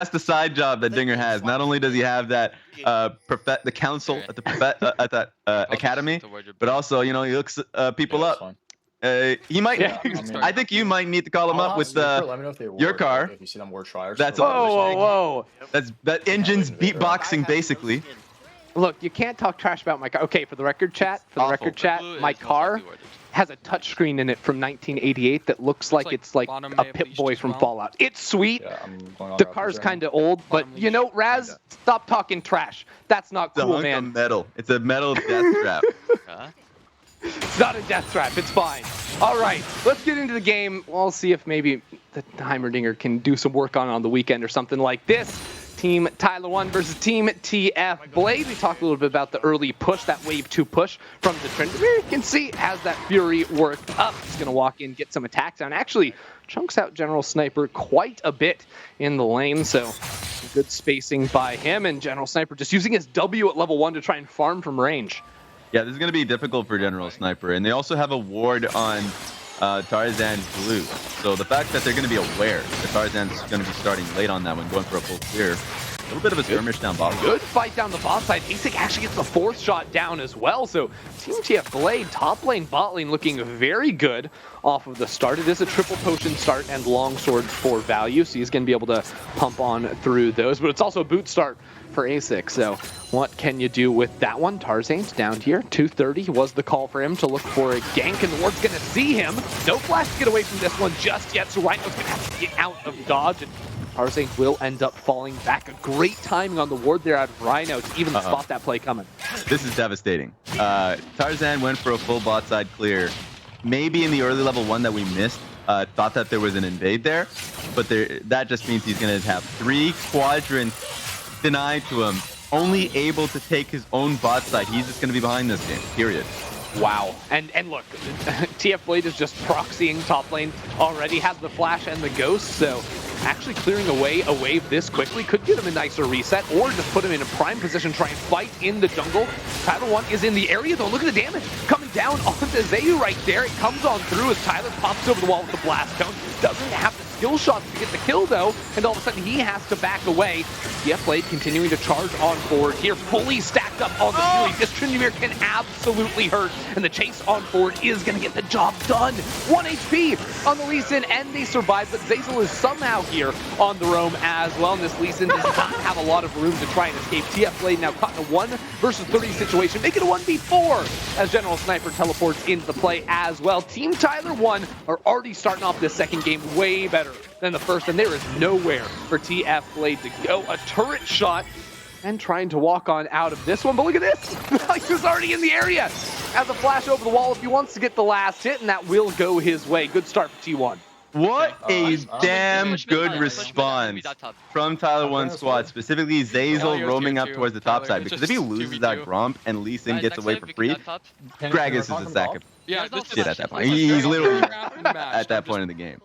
That's the side job that Dinger has. Not only does he have that the council at the at that academy, but also he looks people up. He might. Yeah, I think you might need to call him up with your car. If you see them word tryers. That's Whoa. that engine's beatboxing basically. Look, you can't talk trash about my car. Okay, for the record chat, my car has a touchscreen in it from 1988 that looks like it's like a Pip-Boy from Fallout. It's sweet. Yeah, The car's kind of old, but Raz, stop talking trash. That's not It's a cool, hunk man. of metal. It's a metal death trap. It's not a death trap. It's fine. All right, let's get into the game. We'll see if maybe the Heimerdinger can do some work on the weekend or something like this. Team Tyler1 versus Team TFBlade. We talked a little bit about the early push, that wave 2 push from the trend. You can see has that Fury worked up. He's going to walk in, get some attacks down. Actually, chunks out General Sniper quite a bit in the lane, so good spacing by him. And General Sniper just using his W at level 1 to try and farm from range. Yeah, this is going to be difficult for General Sniper, and they also have a ward on Tarzan's blue. So the fact that they're going to be aware that Tarzan's going to be starting late on that one, going for a full clear. A little bit of a skirmish down bottom. Good fight down the bot side. Asik actually gets the 4th shot down as well. So Team TFBlade, top lane, bot lane looking very good off of the start. It is a triple potion start and longsword for value, so he's going to be able to pump on through those. But it's also a boot start for Asik. So what can you do with that one? Tarzan's down here. 230 was the call for him to look for a gank, and the ward's going to see him. No flash to get away from this one just yet, so Rhino's going to have to get out of dodge. And Tarzan will end up falling back. A great timing on the ward there out of Rhino to even spot that play coming. This is devastating. Tarzan went for a full bot side clear. Maybe in the early level 1 that we missed, thought that there was an invade there, but that just means he's going to have 3 quadrants denied to him, only able to take his own bot side. He's just going to be behind this game, period. Wow. And look, TFBlade is just proxying top lane already, has the flash and the ghost, so actually clearing away a wave this quickly could get him a nicer reset, or just put him in a prime position, try and fight in the jungle. Tyler1 is in the area though. Look at the damage coming down onto Zayu right there. It comes on through as Tyler pops over the wall with the blast cone. Doesn't have the skill shots to get the kill though, and all of a sudden he has to back away. TFBlade continuing to charge on forward here, fully stacked up on the Fury. This Tryndamere can absolutely hurt, and the chase on forward is going to get the job done. 1 HP on the Lee Sin, and they survive, but Zeyzal is somehow here on the roam as well, and this Lee Sin does not have a lot of room to try and escape. TFBlade now caught in a 1 versus 30 situation, make it a 1v4 as General Sniper teleports into the play as well. Team Tyler1 are already starting off this second game way better than the first, and there is nowhere for TFBlade to go. A turret shot and trying to walk on out of this one, but look at this. He was already in the area. Has a flash over the wall if he wants to get the last hit, and that will go his way. Good start for T1. What a damn good response from Tyler1 squad, specifically Zeyzal roaming up towards the top side, because if he loses that Gromp and Lee Sin gets away for free, Gragas is a sack of shit at that point. He's literally at that point in the game.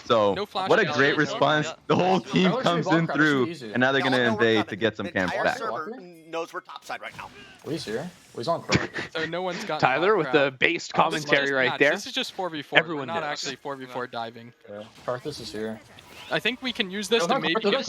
So, what a great response. The whole team comes in through, and now they're going to invade to get some camps back. Knows we're topside right now. He's here. He's on Crow. So no one's got Tyler with the based commentary right there. This is just 4v4. Everyone not knows. actually 4v4 diving. Yeah. Karthus is here. I think we can use this to maybe get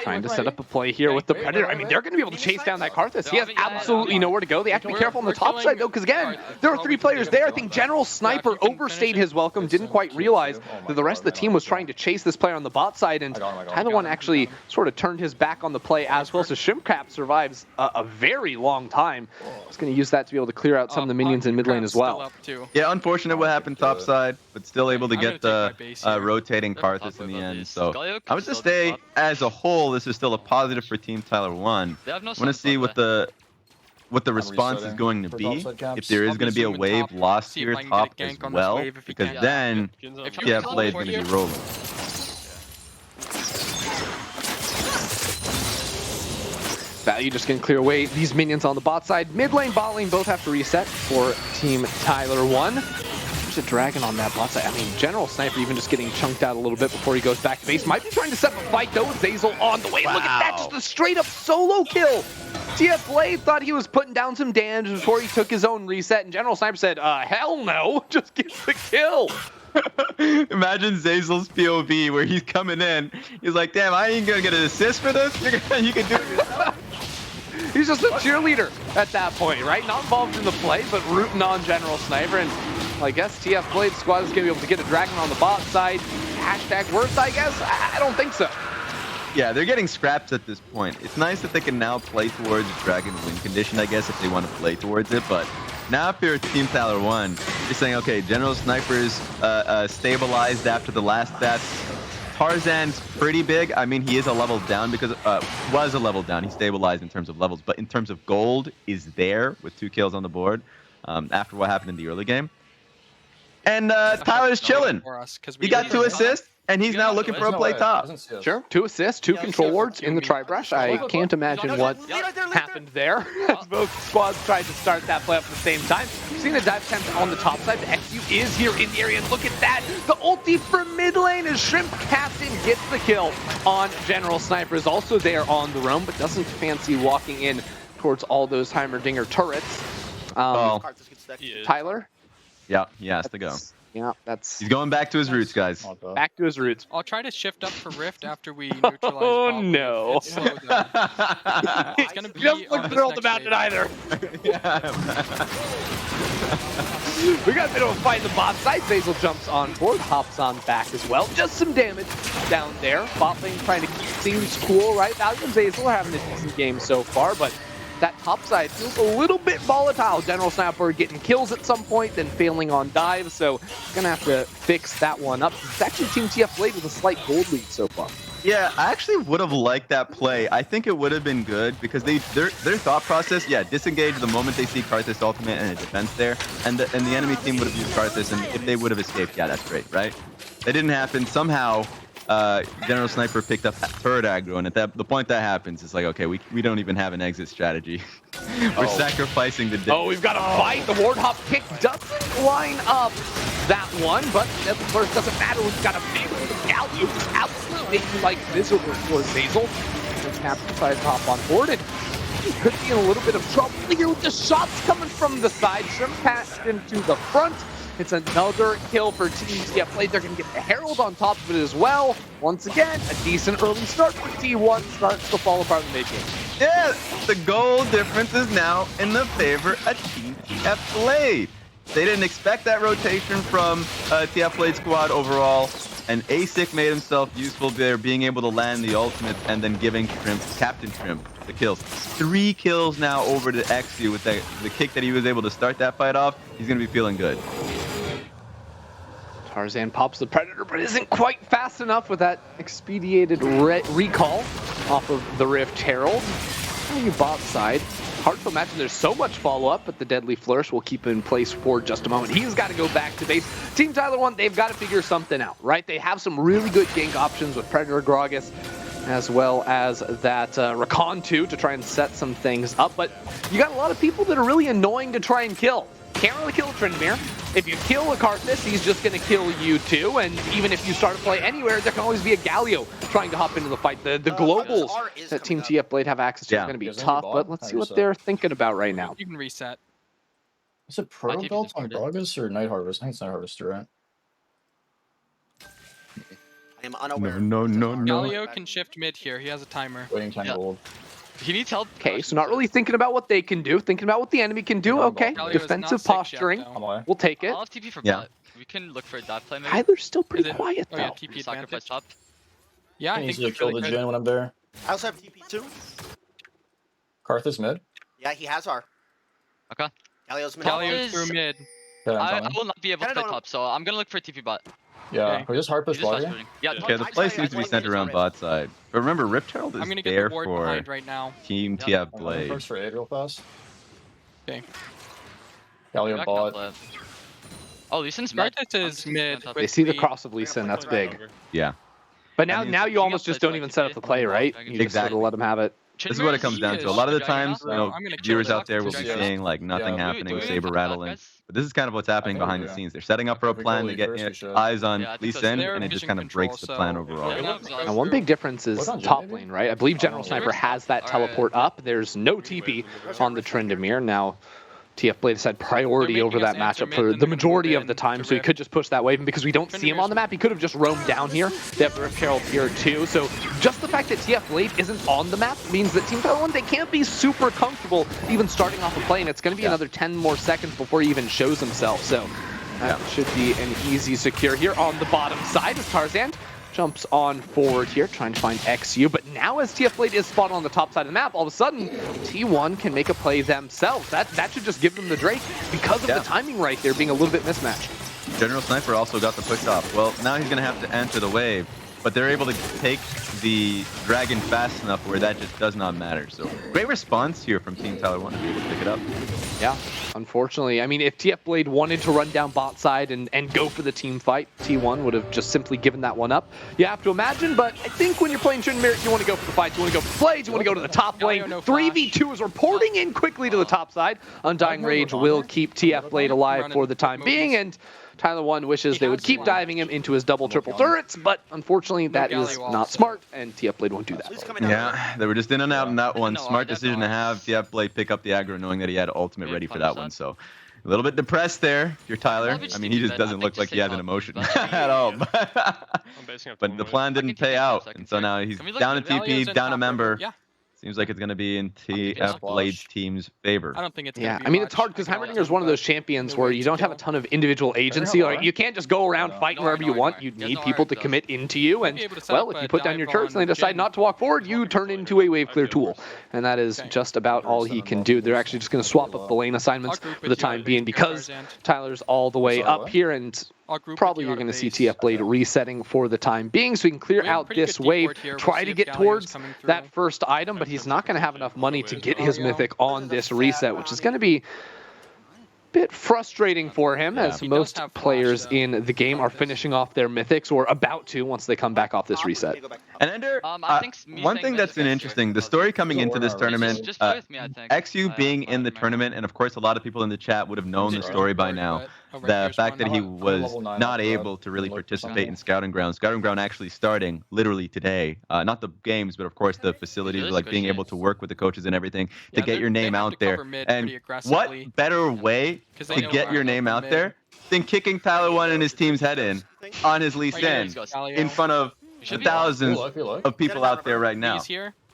Trying to set up a play here with the Predator. I mean, they're going to be able to chase down that Karthus. He has absolutely nowhere to go. They have to be careful on the top side, though, because, again, there are 3 players there. I think General Sniper overstayed his welcome, didn't quite realize that the rest of the team was trying to chase this player on the bot side, and Tyler1 actually sort of turned his back on the play as well, so Shrimpcrab survives a very long time. He's going to use that to be able to clear out some of the minions in mid lane as well. Yeah, unfortunate what happened top side, but still able to get the rotating Karthus in the end. So I would just say, as a whole, this is still a positive for Team Tyler1. I want to see what the response is going to be, if there is going to be a wave lost here top as well, because then TFBlade is going to be rolling. Value just going to clear away these minions on the bot side. Mid lane, bot lane both have to reset for Team Tyler1. A dragon on that bot side. I mean, General Sniper even just getting chunked out a little bit before he goes back to base. Might be trying to set up a fight though with Zeyzal on the way. Wow. Look at that, just a straight up solo kill. TFBlade thought he was putting down some damage before he took his own reset, and General Sniper said, hell no, just get the kill. Imagine Zazel's POV where he's coming in. He's like, damn, I ain't gonna get an assist for this. You can do it yourself. He's just a cheerleader at that point, right? Not involved in the play, but rooting on General Sniper. And I guess TFBlade squad is going to be able to get a Dragon on the bot side. Hashtag worth, I guess? I don't think so. Yeah, they're getting scraps at this point. It's nice that they can now play towards a Dragon win condition, I guess, if they want to play towards it. But now if you're Team Tyler1, you're saying, okay, General Sniper's stabilized after the last death. Tarzan's pretty big. I mean, he is a level down because was a level down. He stabilized in terms of levels, but in terms of gold, is there with 2 kills on the board after what happened in the early game. And Tyler's chilling. He got 2 assists, and he's now looking for a play top. Sure, 2 assists, 2 control wards in the tri-brush. I can't imagine what happened there as both squads tried to start that play up at the same time. You've seen the dive attempt on the top side. The XU is here in the area, and look at that. The ulti from mid lane as Shrimp Captain gets the kill on General Sniper. Is also there on the roam, but doesn't fancy walking in towards all those Heimerdinger turrets. Tyler? Yeah, he has to go. Yeah, that's... He's going back to his roots, guys. Back to his roots. I'll try to shift up for Rift after we neutralize Oh, no. It's gonna be He doesn't look thrilled about it either. We got a bit of a fight in the bot side. Zazel jumps on board, hops on back as well. Just some damage down there. Bot lane trying to keep things cool, right? Value and Zazel are having a decent game so far, but that top side feels a little bit volatile. General Sniper getting kills at some point, then failing on dives, so gonna have to fix that one up. It's actually Team TFBlade with a slight gold lead so far. Yeah, I actually would have liked that play. I think it would have been good because their thought process, yeah, disengage the moment they see Karthus ultimate and a defense there, and the enemy team would have used Karthus, and if they would have escaped, yeah, that's great, right? That didn't happen. Somehow, General Sniper picked up turret aggro, and at the point that happens, it's like, okay, we don't even have an exit strategy. We're sacrificing the day. Oh, we've got a fight. The ward hop kick doesn't line up that one, but at first doesn't matter. We've got a big Galio absolutely like visible for Zazel. The captain tries to hop on board, and he could be in a little bit of trouble here with the shots coming from the side. Shrimp passed into the front. It's another kill for Team TFBlade. They're going to get the Herald on top of it as well. Once again, a decent early start for T1 starts to fall apart in the mid-game. Yeah, the goal difference is now in the favor of Team TFBlade. They didn't expect that rotation from TFBlade squad overall, and ASIC made himself useful there, being able to land the ultimate and then giving Captain Shrimp the kills. 3 kills now over to XU with the kick that he was able to start that fight off. He's going to be feeling good. Tarzan pops the Predator, but isn't quite fast enough with that expedited recall off of the Rift Herald. On the bot side, hard to imagine there's so much follow-up, but the Deadly Flourish will keep in place for just a moment. He's got to go back to base. Team Tyler1, they've got to figure something out, right? They have some really good gank options with Predator Gragas, as well as that Rakan 2 to try and set some things up, but you got a lot of people that are really annoying to try and kill. Can't really kill Tryndamere. If you kill a Karthus, he's just going to kill you too, and even if you start to play anywhere, there can always be a Galio trying to hop into the fight. The globals that Team TFBlade have access to are going to be tough, but let's see what they're thinking about right now. You can reset. Is it Proto Belt on Gragas or Night Harvest? I think it's Night Harvest, right? I am unaware. No. Galio can shift mid here. He has a timer. Waiting time gold. He needs help. Okay, so not really thinking about what they can do, thinking about what the enemy can do. Okay, Galio defensive posturing. We'll take it. I'll have TP for bot. We can look for a dive play maybe. Tyler's still pretty quiet Oh yeah, though. TP Sacrifice advantage. top. Yeah, I I think usually he's kill really the good. Jhin when I'm there. I also have TP too. Karthus mid. Yeah, he has our. Okay. Galio's mid. Galio through mid. Yeah, I'm I coming. will not be able to play top, so I'm gonna look for TP bot. Yeah, Okay. we just hard push He's just bot fast here. shooting. Yeah, Yeah, the play seems to be centered around bot side. But remember, Rift Herald I'm is gonna get there the ward for behind right now. Team Yeah. TFBlade. First for 8 real fast. Okay. Galio back bot. top left. Oh, Lee Sin's mid. Karthus is mid. Top. They see the cross of Lee Sin, that's big. Yeah. But now, I mean, now you almost just don't even set up the play, right? You just sort of let them have it. This is what it comes down to. A lot of the times, you know, I'm gonna kill viewers the out there will be Doctor seeing like nothing Yeah. happening with Do we saber fuck rattling. guys? But this is kind of what's happening behind the scenes. They're setting up for a If we plan go to get first, we should. eyes on Yeah, I think Lee so. Sin, They're and it just vision kind of breaks the control, plan so- overall. Yeah, no, Yeah. And one big difference is What's on top Jhin, lane, right? I believe General Sniper has that Alright. teleport up. There's no TP on the Tryndamere. Now, TFBlade has had priority over that matchup for the majority of the time, so he could just push that wave. And because we don't see him on the map, he could have just roamed down here. They have the Rift Herald here too. So just the fact that TFBlade isn't on the map means that Team Tyler1, they can't be super comfortable even starting off a play. And it's going to be another 10 more seconds before he even shows himself. So that should be an easy secure here on the bottom side as Tarzan jumps on forward here, trying to find XU. But now as TFBlade is spotted on the top side of the map, all of a sudden, T1 can make a play themselves. That should just give them the Drake because of the timing right there being a little bit mismatched. General Sniper also got the push off. Well, now he's going to have to enter the wave, but they're able to take the Dragon fast enough where that just does not matter. So great response here from Team Tyler1 to be able to pick it up. Yeah, unfortunately. I mean, if TFBlade wanted to run down bot side and go for the team fight, T1 would have just simply given that one up. You have to imagine, but I think when you're playing Trinity, you want to go for the fights, you want to go for the plays, you want to go to the top lane. 3v2 is reporting in quickly to the top side. Undying Rage will keep TFBlade alive for the time being, and Tyler1 wishes they would keep diving him into his double-triple turrets, but unfortunately that is not smart, and TFBlade won't do that. Yeah, they were just in and out on that one. Smart decision to have TFBlade pick up the aggro knowing that he had ultimate ready for that one, so a little bit depressed there if you're Tyler. I mean, he just doesn't look like he has an emotion at all. But the plan didn't pay out, and so now he's down in TP, down a member. Seems like it's going to be in TFBlade's team's favor. I don't think it's I mean, it's hard because Heimerdinger is one of those champions where you don't have a ton of individual agency. Like, you can't just go around fighting wherever you want. You need people to commit into you. And, well, if you put down your turrets and they decide not to walk forward, you turn into a wave clear tool. And that is just about all he can do. They're actually just going to swap up the lane assignments for the time being because Tyler's all the way up here. And probably you're going to see TFBlade resetting for the time being, so he can clear out this wave, try to get towards that first item, but he's not going to have enough money to get his mythic on this reset, which is going to be bit frustrating for him, as most players in the game are finishing off their mythics or about to once they come back off this reset. And Ender, one thing that's been interesting, the story coming into this tournament, XU being in the tournament, and of course a lot of people in the chat would have known the story by now. The fact that he was not able to really participate in Scouting Ground. Scouting Ground actually starting literally today. Not the games, but of course the facilities, like being able to work with the coaches and everything to get your name out there. And what better way to get your name out there than kicking Tyler1 and his team's head in on his Lee Sin in front of the thousands of people out there right now.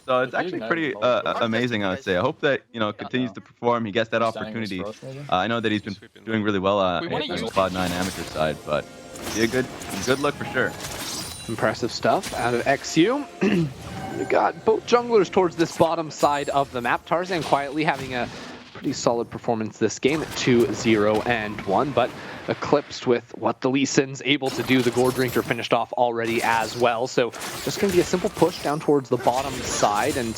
So it's actually pretty amazing, I would say. I hope that, you know, continues to perform. He gets that opportunity. I know that he's been doing really well on the Quad 9 amateur side, but be a good look for sure. Impressive stuff out of XU. We got both junglers towards this bottom side of the map. Tarzan quietly having a pretty solid performance this game at 2-0-1, but eclipsed with what the Lee Sin's able to do. The Gore Drinker finished off already as well, so just going to be a simple push down towards the bottom side, and,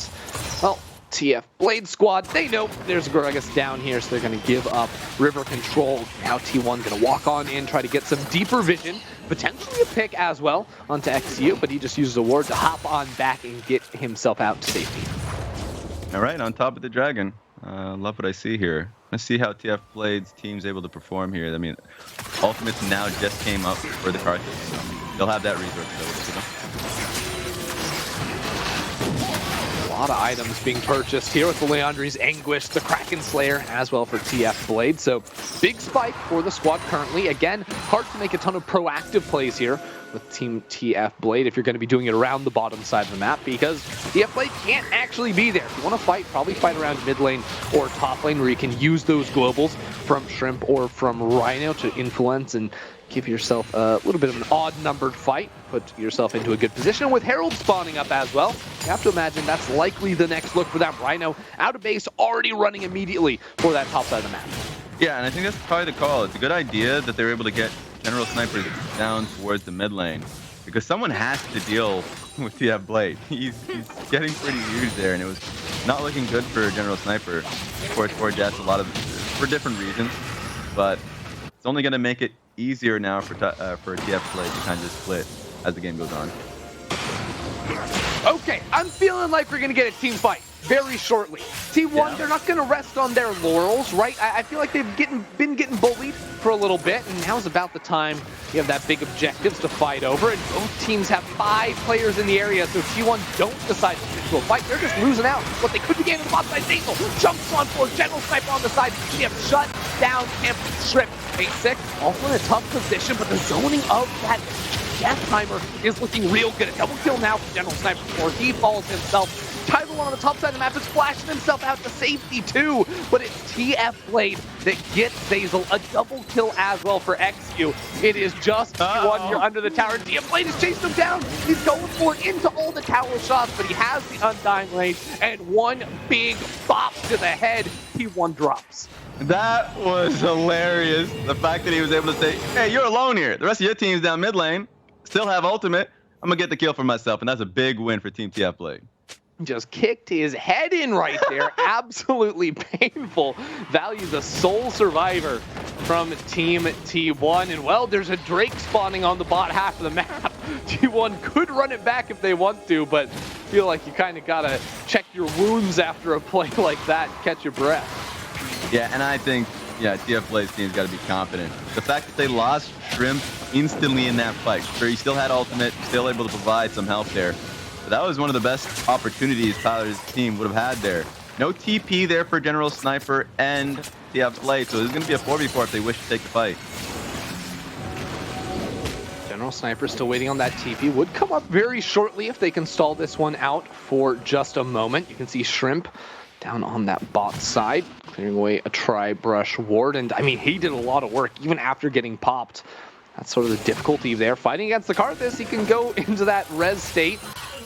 well, TFBlade squad, they know there's Gragas down here, so they're going to give up river control. Now T1 going to walk on in, try to get some deeper vision, potentially a pick as well onto XU, but he just uses a ward to hop on back and get himself out to safety. All right, on top of the Dragon. Love what I see here. Let's see how TFBlade's team's able to perform here. I mean, Ultimates now just came up for the Karthus, so they'll have that resource ability. A lot of items being purchased here with the Leandri's Anguish, the Kraken Slayer as well for TFBlade. So big spike for the squad currently. Again, hard to make a ton of proactive plays here with Team TFBlade if you're going to be doing it around the bottom side of the map, because TFBlade can't actually be there. If you want to fight, probably fight around mid lane or top lane where you can use those globals from Shrimp or from Rhino to influence and give yourself a little bit of an odd-numbered fight, put yourself into a good position. With Herald spawning up as well, you have to imagine that's likely the next look for that. Rhino out of base, already running immediately for that top side of the map. Yeah, and I think that's probably the call. It's a good idea that they were able to get General Snipers down towards the mid lane, because someone has to deal with TFBlade. He's getting pretty huge there, and it was not looking good for General Sniper. Of course, for Jets, for different reasons, but it's only going to make it easier now for TFBlade to kind of split as the game goes on. Okay, I'm feeling like we're going to get a team fight very shortly. T1, they're not going to rest on their laurels, right? I feel like they've been getting bullied for a little bit, and now's about the time you have that big objectives to fight over, and both teams have 5 players in the area, so T1 don't decide to stick to a fight. They're just losing out. What they could be getting in the bot side, Diesel jumps on for General Sniper on the side. They have shut down Camp Strip. 8-6, also in a tough position, but the zoning of that death timer is looking real good. A double kill now for General Sniper before he falls himself. Tyler1 on the top side of the map is flashing himself out to safety too, but it's TFBlade that gets Zazel a double kill as well for XQ. It is just T1 here under the tower. TFBlade is chasing him down. He's going for it into all the tower shots, but he has the undying range, and one big bop to the head. T1 drops. That was hilarious. The fact that he was able to say, hey, you're alone here. The rest of your team's down mid lane. Still have ultimate. I'm going to get the kill for myself, and that's a big win for Team TFBlade. Just kicked his head in right there. Absolutely painful. Values a sole survivor from Team T1. And, well, there's a Drake spawning on the bot half of the map. T1 could run it back if they want to, but I feel like you kind of got to check your wounds after a play like that, catch your breath. Yeah, and I think, TFBlade's team's got to be confident. The fact that they lost Shrimp instantly in that fight, sure, he still had ultimate, still able to provide some help there. But that was one of the best opportunities Tyler's team would have had there. No TP there for General Sniper and TFBlade, so this is going to be a 4v4 if they wish to take the fight. General Sniper still waiting on that TP. Would come up very shortly if they can stall this one out for just a moment. You can see Shrimp down on that bot side, clearing away a tri-brush ward. And I mean, he did a lot of work even after getting popped. That's sort of the difficulty there. Fighting against the Karthus, he can go into that res state,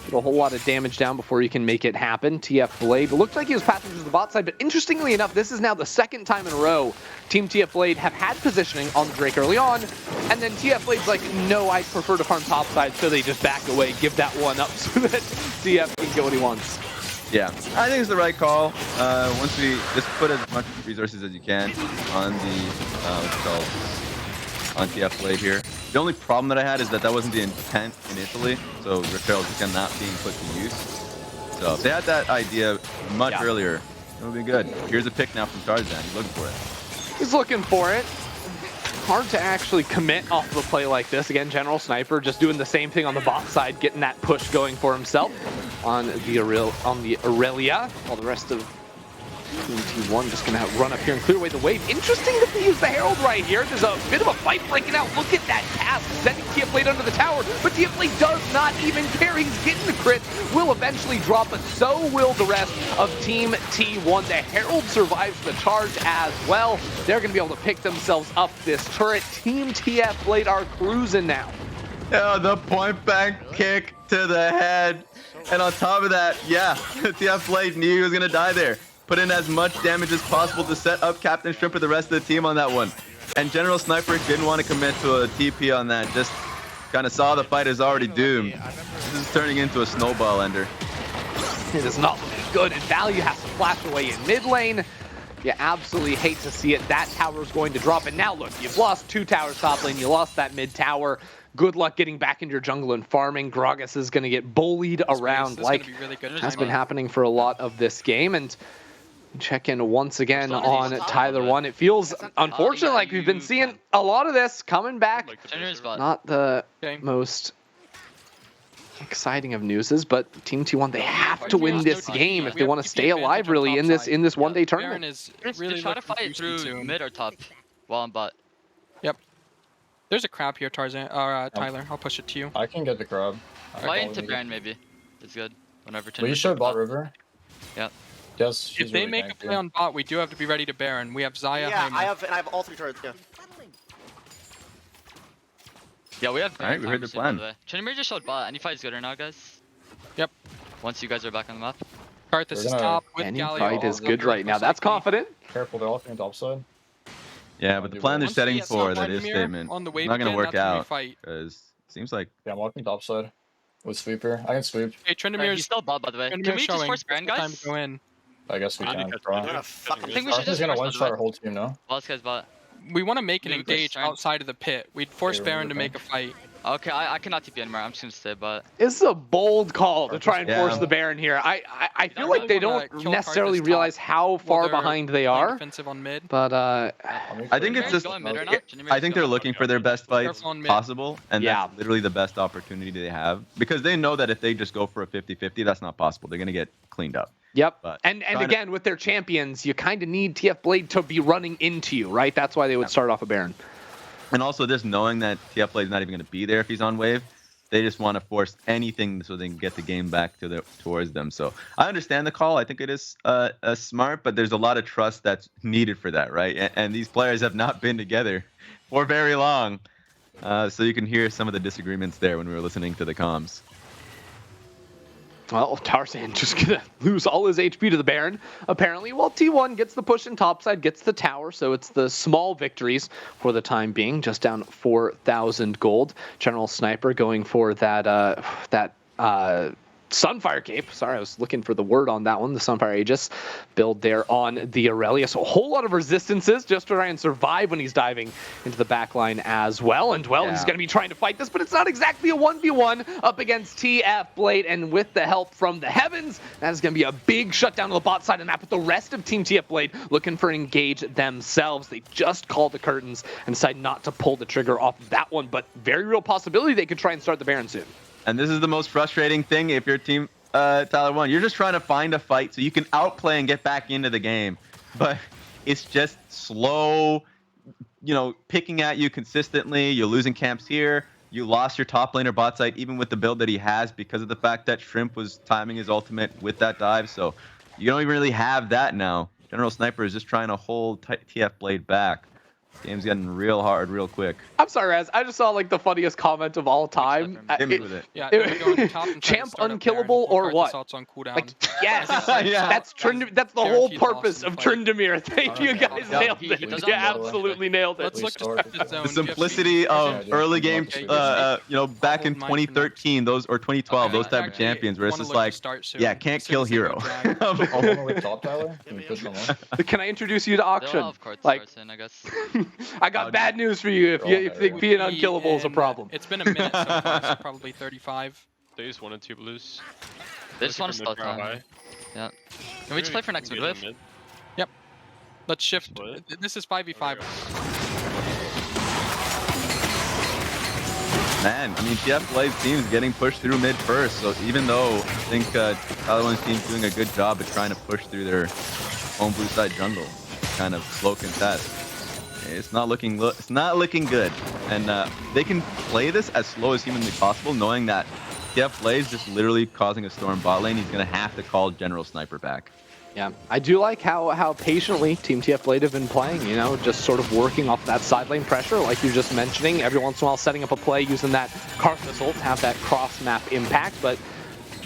get a whole lot of damage down before he can make it happen. TFBlade, it looked like he was passing to the bot side, but interestingly enough, this is now the second time in a row Team TFBlade have had positioning on the Drake early on, and then TFBlade's like, no, I prefer to farm top side, so they just back away, give that one up so that TF can get what he wants. Yeah, I think it's the right call. Once we just put as much resources as you can on the, on TFBlade here. The only problem that I had is that wasn't the intent initially, so Raquel's again not being put to use. So if they had that idea much earlier, it would be good. Here's a pick now from Tarzan. He's looking for it. He's looking for it. Hard to actually commit off of a play like this. Again, General Sniper just doing the same thing on the bot side, getting that push going for himself on the Aurelia, while the rest of Team T1 just gonna run up here and clear away the wave. Interesting that they use the Herald right here. There's a bit of a fight breaking out. Look at that cast, sending TFBlade under the tower, but TFBlade does not even care. He's getting the crit, will eventually drop, but so will the rest of Team T1. The Herald survives the charge as well. They're gonna be able to pick themselves up this turret. Team TFBlade are cruising now. Oh, the point blank kick to the head. And on top of that, TFBlade knew he was gonna die there. Put in as much damage as possible to set up Captain Shrimp for the rest of the team on that one. And General Sniper didn't want to commit to a TP on that. Just kind of saw the fight is already doomed. This is turning into a snowball ender. It is not looking good, and Value has to flash away in mid lane. You absolutely hate to see it. That tower is going to drop. And now look, you've lost 2 towers top lane. You lost that mid tower. Good luck getting back into your jungle and farming. Gragas is going to get bullied around like has been happening for a lot of this game. And check in once again on Tyler1. It feels unfortunate, like we've been seeing a lot of this coming back. Not the most exciting of newses, but Team T1, they have to win this game if they want to stay alive really in this one-day tournament. Really try to fight through mid or top while I'm bot. Yep. There's a crab here, Tarzan. Tyler, I'll push it to you. I can get the crab. Fly into Baron maybe. It's good. Whenever. Will you show bot river? Yeah. Yes. If they make a play on bot, we do have to be ready to Baron. We have Zaya. Yeah, I have all 3 turrets. Yeah, we have. Alright, we heard the plan. Trinimir just showed bot. Any fight is good right now, guys. Yep. Once you guys are back on the map. Karthus is top with Any Galio. fight is good right now. That's confident. Careful, they're all on the top side. Yeah, but the plan they're setting for that is statement on the not going to work out fight. because it seems like. Yeah, I'm walking top side with sweeper. I can sweep. Hey, Trinimir He's still bot, by the way. Can we just force Baron, guys? Time to go in. I guess we can. I think we should just gonna force one-shot our whole team, no? Well, this guy's bot. We want to make an Maybe we could engage try. outside of the pit. We'd force Yeah, Baron to okay. make a fight. Okay, I cannot TP anymore. I'm just gonna stay, but This is a bold call to try and force the Baron here. I feel like they don't necessarily realize how far behind they are. Defensive on mid. But I think it's just. going mid or not? I think they're looking for their best fights Careful on mid. possible, and Yeah. that's literally the best opportunity they have because they know that if they just go for a 50-50, that's not possible. They're gonna get cleaned up. yep. But And again, with their champions, you kind of need TFBlade to be running into you, right? That's why they would start off a Baron. And also just knowing that TFBlade is not even going to be there if he's on wave, they just want to force anything so they can get the game back towards them. So I understand the call. I think it is smart, but there's a lot of trust that's needed for that, right? And these players have not been together for very long. So you can hear some of the disagreements there when we were listening to the comms. Well, Tarzan just gonna lose all his HP to the Baron, apparently. Well, T1 gets the push in topside, gets the tower, so it's the small victories for the time being, just down 4,000 gold. General Sniper going for that Sunfire Cape. Sorry, I was looking for the word on that one. The Sunfire Aegis build there on the Aurelia. So a whole lot of resistances just to try and survive when he's diving into the backline as well. And, well, he's going to be trying to fight this, but it's not exactly a 1v1 up against TFBlade. And with the help from the heavens, that is going to be a big shutdown on the bot side of the map with the rest of Team TFBlade looking for an engage themselves. They just called the curtains and decided not to pull the trigger off of that one, but very real possibility they could try and start the Baron soon. And this is the most frustrating thing if you're team Tyler1. You're just trying to find a fight so you can outplay and get back into the game. But it's just slow, picking at you consistently. You're losing camps here. You lost your top laner bot side even with the build that he has because of the fact that Shrimp was timing his ultimate with that dive. So you don't even really have that now. General Sniper is just trying to hold TFBlade back. Game's getting real hard, real quick. I'm sorry, Raz. I just saw the funniest comment of all time. Hit me with it. Yeah, they're going top and Champ start up unkillable there, or what? assaults on cooldown. Yes, Yeah. that's that's the whole Guaranteed purpose loss in of the fight. Tryndamere. Thank you guys, Yeah. nailed He it. does You not absolutely nailed it. Let's look at the zone. The simplicity of early game, back in 2013, those or 2012, those type of champions, where it's just like, can't kill hero. Oh, wanna wait top, Tyler? Can we push on one? Can I introduce you to Auction? of course, Like, I guess. I got bad news for you if you think being unkillable is a problem. It's been a minute so far, so probably 35. They just 1 and 2 blues. They just want to slow time. Yeah. Can we just play for next mid wave? Let's shift. Split. This is 5v5. Man, I mean, TFBlade's team is getting pushed through mid first, so even though I think Tyler1's team's doing a good job of trying to push through their own blue side jungle, kind of slow contest, it's not looking good. And they can play this as slow as humanly possible, knowing that TFBlade is just literally causing a storm bot lane. He's gonna have to call General Sniper back. Yeah, I do like how patiently Team TFBlade have been playing, just sort of working off that side lane pressure, like you're just mentioning, every once in a while setting up a play using that Karthus ult to have that cross-map impact, but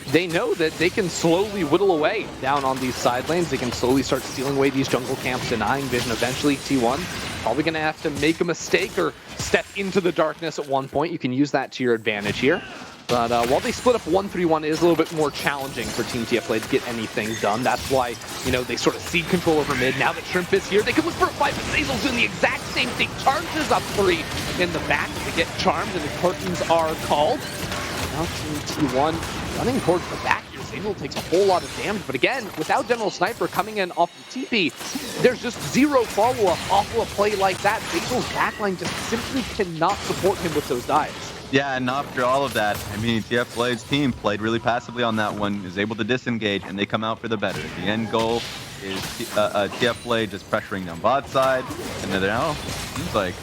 they know that they can slowly whittle away down on these side lanes. They can slowly start stealing away these jungle camps, denying vision eventually. T1 probably going to have to make a mistake or step into the darkness at one point. You can use that to your advantage here. But while they split up 1-3-1, it is a little bit more challenging for Team TFBlade to get anything done. That's why, they sort of cede control over mid. Now that Shrimp is here, they can look for a fight, but Zazel's doing the exact same thing. Charges up 3 in the back to get charmed, and the curtains are called. Now Team T1 running towards the back here. Zazel takes a whole lot of damage, but again, without General Sniper coming in off the TP, there's just zero follow-up off of a play like that. Zazel's backline just simply cannot support him with those dives. Yeah, and after all of that, I mean, TFBlade's team played really passively on that one, is able to disengage, and they come out for the better. The end goal is TFBlade just pressuring down bot side, and they're now, seems like,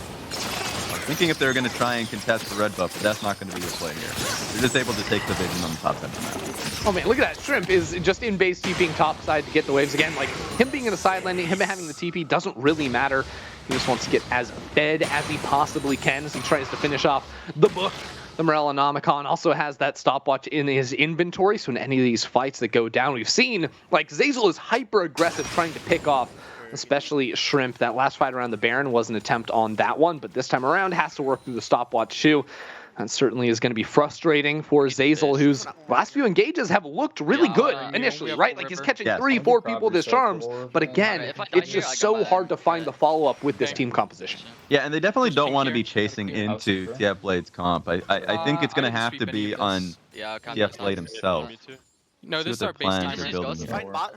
thinking if they're going to try and contest the red buff, but that's not going to be the play here. They're just able to take the vision on the top side of the map. Oh man, look at that. Shrimp is just in base TPing top side to get the waves again. Like, him being in the side lane, him having the TP doesn't really matter. He just wants to get as fed as he possibly can as he tries to finish off the book. The Morellonomicon also has that stopwatch in his inventory, so in any of these fights that go down, we've seen, Zazel is hyper-aggressive trying to pick off, especially Shrimp. That last fight around the Baron was an attempt on that one, but this time around has to work through the stopwatch too. That certainly is going to be frustrating for Zeyzal, whose last few engages have looked really good initially, right? Like he's catching 3-4 people with his charms, but again, it's just so hard to find the follow-up with this team composition. Yeah, and they definitely don't want to be chasing into TFBlade's comp. I think it's going to have to be on TFBlade himself. No, this is our base timer.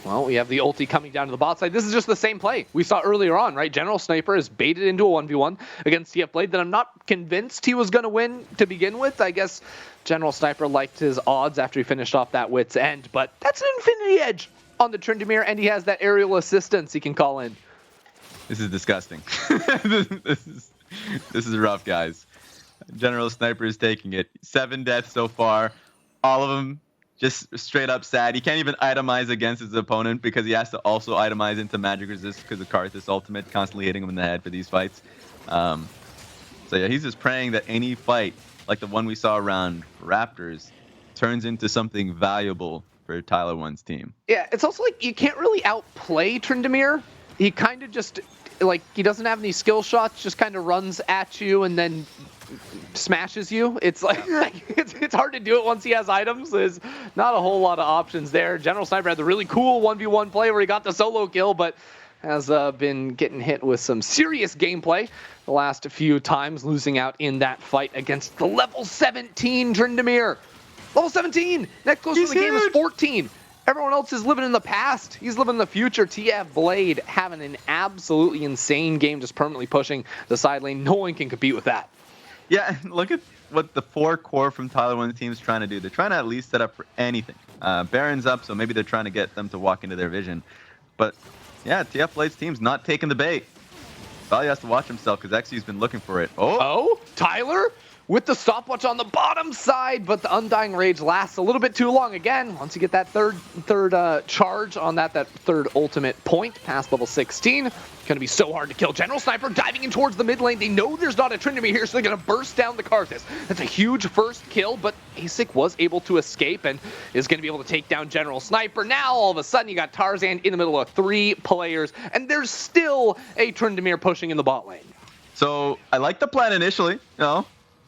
Well, we have the ulti coming down to the bot side. This is just the same play we saw earlier on, right? General Sniper is baited into a 1v1 against TFBlade that I'm not convinced he was going to win to begin with. I guess General Sniper liked his odds after he finished off that Wit's End, but that's an Infinity Edge on the Tryndamere, and he has that aerial assistance he can call in. This is disgusting. This is rough, guys. General Sniper is taking it. 7 deaths so far. All of them just straight up sad. He can't even itemize against his opponent because he has to also itemize into magic resist because of Karthus ultimate constantly hitting him in the head for these fights. So yeah, he's just praying that any fight like the one we saw around Raptors turns into something valuable for Tyler1's team. Yeah, it's also like you can't really outplay Tryndamere. He kind of just, like, he doesn't have any skill shots, just kind of runs at you and then smashes you. It's like, it's hard to do it once he has items. There's not a whole lot of options there. General Sniper had the really cool 1v1 play where he got the solo kill, but has been getting hit with some serious gameplay the last few times, losing out in that fight against the level 17 Tryndamere. Level 17! Next closest to the game is 14. Everyone else is living in the past. He's living in the future. TFBlade having an absolutely insane game, just permanently pushing the side lane. No one can compete with that. Yeah, look at what the 4 core from Tyler1's team is trying to do. They're trying to at least set up for anything. Baron's up, so maybe they're trying to get them to walk into their vision. But yeah, TFBlade's team's not taking the bait. Probably has to watch himself because XU's been looking for it. Oh, Tyler with the stopwatch on the bottom side, but the Undying Rage lasts a little bit too long. Again, once you get that third charge on that third ultimate point past level 16, going to be so hard to kill. General Sniper diving in towards the mid lane. They know there's not a Tryndamere here, so they're going to burst down the Karthus. That's a huge first kill, but ASIC was able to escape and is going to be able to take down General Sniper. Now, all of a sudden, you got Tarzan in the middle of 3 players, and there's still a Tryndamere pushing in the bot lane. So I like the plan initially,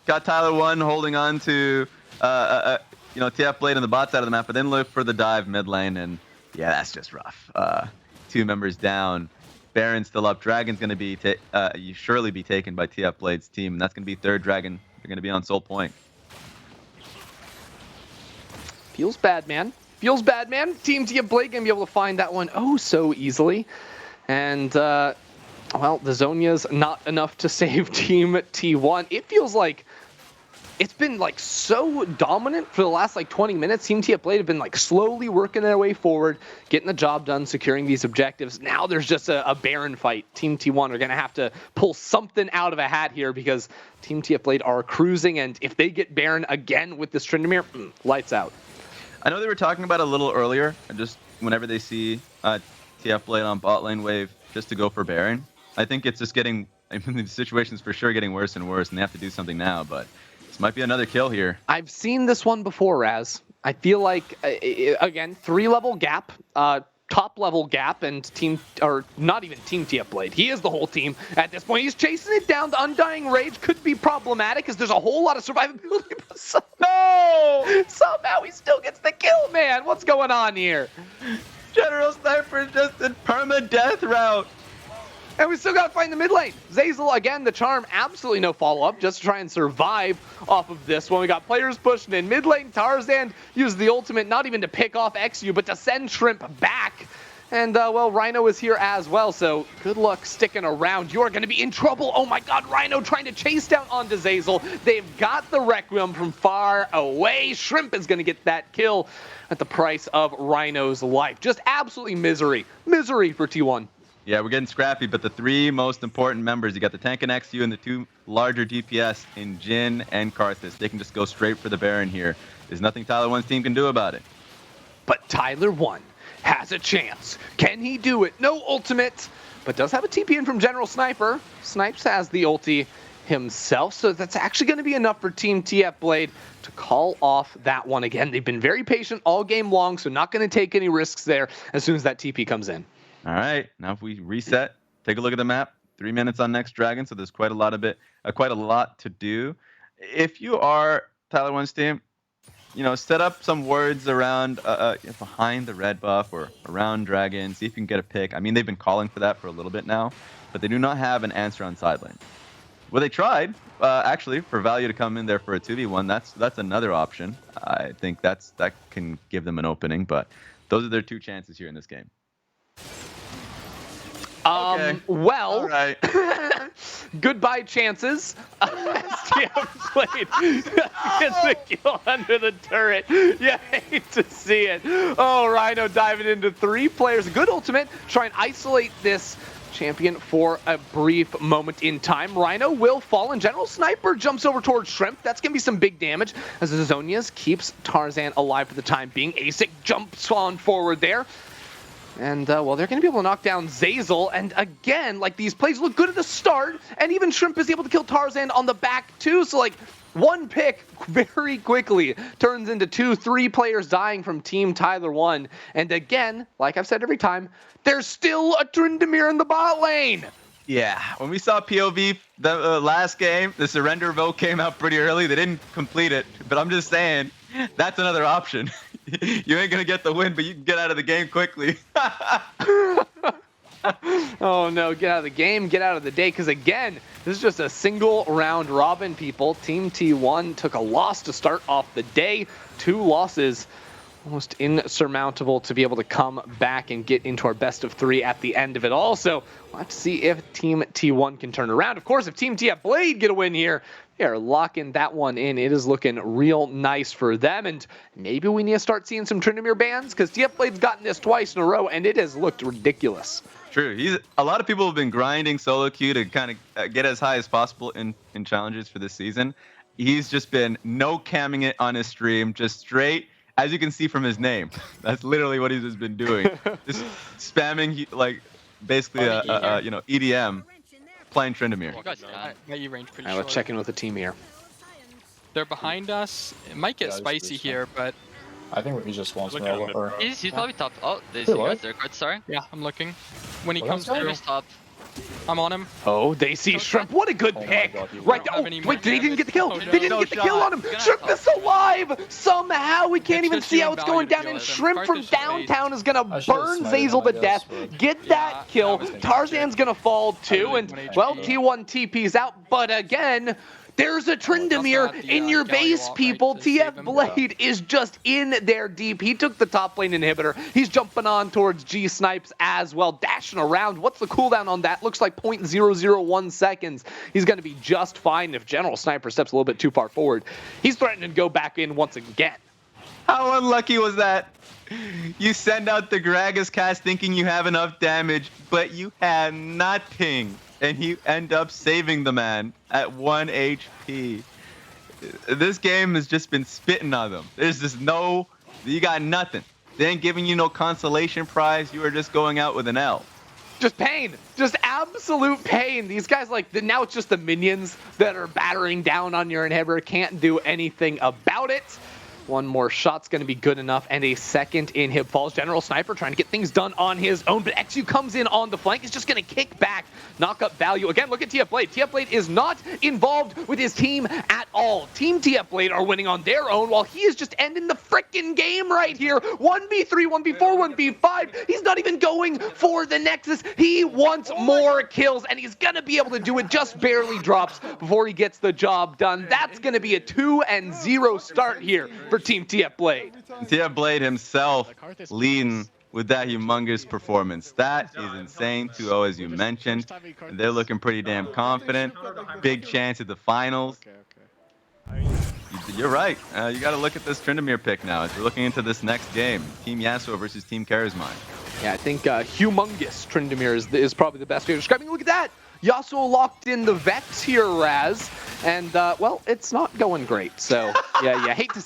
got Tyler1 holding on to, TFBlade on the bot side of the map, but then look for the dive mid lane, and yeah, that's just rough. 2 members down. Baron's still up. Dragon's going to be surely be taken by TFBlade's team, and that's going to be 3rd Dragon. They're going to be on Soul Point. Feels bad, man. Feels bad, man. Team TFBlade going to be able to find that one oh so easily. And, well, the Zhonya's not enough to save Team T1. It feels like it's been like so dominant for the last 20 minutes. Team TFBlade have been slowly working their way forward, getting the job done, securing these objectives. Now there's just a Baron fight. Team T1 are going to have to pull something out of a hat here because Team TFBlade are cruising, and if they get Baron again with this Tryndamere, lights out. I know they were talking about it a little earlier, just whenever they see TFBlade on bot lane wave, just to go for Baron. I think it's just the situation's for sure getting worse and worse, and they have to do something now, but this might be another kill here. I've seen this one before, Raz. I feel like, again, 3-level gap, top-level gap, and not even Team TFBlade. He is the whole team at this point. He's chasing it down. The Undying Rage could be problematic because there's a whole lot of survivability. No! Somehow he still gets the kill, man. What's going on here? General Sniper just in perma-death route. And we still got to find the mid lane. Zeyzal, again, the charm, absolutely no follow-up, just to try and survive off of this one. We got players pushing in mid lane. Tarzan used the ultimate not even to pick off XU, but to send Shrimp back. And, well, Rhino is here as well, so good luck sticking around. You are going to be in trouble. Oh, my God, Rhino trying to chase down onto Zeyzal. They've got the Requiem from far away. Shrimp is going to get that kill at the price of Rhino's life. Just absolutely misery. Misery for T1. Yeah, we're getting scrappy, but the 3 most important members, you got the tank and XU and the 2 larger DPS in Jhin and Karthus. They can just go straight for the Baron here. There's nothing Tyler1's team can do about it. But Tyler1 has a chance. Can he do it? No ultimate, but does have a TP in from General Sniper. Snipes has the ulti himself, so that's actually going to be enough for Team TFBlade to call off that one again. They've been very patient all game long, so not going to take any risks there as soon as that TP comes in. All right, now if we reset, take a look at the map. 3 minutes on Next Dragon, so there's quite a lot to do. If you are Tyler1's team, set up some words around behind the red buff or around Dragon. See if you can get a pick. I mean, they've been calling for that for a little bit now, but they do not have an answer on side lane. Well, they tried actually for Value to come in there for a 2v1. That's another option. I think that can give them an opening, but those are their 2 chances here in this game. Okay. Well, all right. Goodbye chances. TFBlade gets the kill under the turret. You hate to see it. Oh, Rhino diving into 3 players. Good ultimate. Try and isolate this champion for a brief moment in time. Rhino will fall, and General Sniper jumps over towards Shrimp. That's going to be some big damage as Zonias keeps Tarzan alive for the time being. Asic jumps on forward there. And, well, they're going to be able to knock down Zazel. And again, like, these plays look good at the start. And even Shrimp is able to kill Tarzan on the back, too. So, like, 1 pick very quickly turns into 2, 3 players dying from Team Tyler1. And again, like I've said every time, there's still a Tryndamere in the bot lane. Yeah, when we saw POV the last game, the surrender vote came out pretty early. They didn't complete it. But I'm just saying, that's another option. You ain't gonna get the win, but you can get out of the game quickly. Oh no, get out of the game, get out of the day, because again, this is just a single round robin, people. Team T1 took a loss to start off the day. 2 losses, almost insurmountable to be able to come back and get into our best of 3 at the end of it all. So we'll have to see if Team T1 can turn around. Of course, if Team TFBlade get a win here, they are locking that one in. It is looking real nice for them, and maybe we need to start seeing some Tryndamere bans, because TFBlade's gotten this twice in a row, and it has looked ridiculous. True. A lot of people have been grinding solo queue to kind of get as high as possible in challenges for this season. He's just been no camming it on his stream, just straight, as you can see from his name. That's literally what he's just been doing. Just spamming, like, basically EDM, playing Tryndamere. You range pretty All right, let's check in with the team here. They're behind us. It might get spicy here, but I think he just wants me over. He's probably top. Oh, they see you guys there. Sorry. yeah, I'm looking. When he comes through, He's top. I'm on him. Oh, they see Shrimp. What a good pick. God, Right there. Oh, wait, they didn't get the kill. Oh, no. They didn't get the kill on him. Shrimp is alive. Somehow we can't even see how it's going down. And Shrimp from downtown is going to burn Zazel to death. Get that kill. Tarzan's going to fall too. And, well, T1 TP's out. But again, there's a Tryndamere in your base, people. TFBlade is just in there deep. He took the top lane inhibitor. He's jumping on towards G Snipes as well, dashing around. What's the cooldown on that? Looks like 0.001 seconds. He's going to be just fine if General Sniper steps a little bit too far forward. He's threatening to go back in once again. How unlucky was that? You send out the Gragas cast thinking you have enough damage, but you had nothing. And you end up saving the man at 1 HP. This game has just been spitting on them. There's just you got nothing. They ain't giving you no consolation prize. You are just going out with an L. Just pain. Just absolute pain. These guys, like, now it's just the minions that are battering down on your inhibitor. Can't do anything about it. One more shot's going to be good enough, and a second inhib falls. General Sniper trying to get things done on his own, but XU comes in on the flank. He's just going to kick back, knock up Value. Again, look at TFBlade. TFBlade is not involved with his team at all. Team TFBlade are winning on their own, while he is just ending the frickin' game right here. 1v3, 1v4, 1v5. He's not even going for the Nexus. He wants more kills, and he's going to be able to do it. Just barely drops before he gets the job done. That's going to be a 2-0 start here for Team TFBlade. TFBlade himself leading with that humongous performance. That is insane. 2-0 as you mentioned. They're looking pretty damn confident. Big chance at the finals. You're right. You got to look at this Tryndamere pick now as we're looking into this next game. Team Yasuo versus Team Charismine. Yeah, I think humongous Tryndamere is probably the best way of describing it. Look at that. Yasuo locked in the Vex here, Raz. And, well, it's not going great. So, yeah, you hate to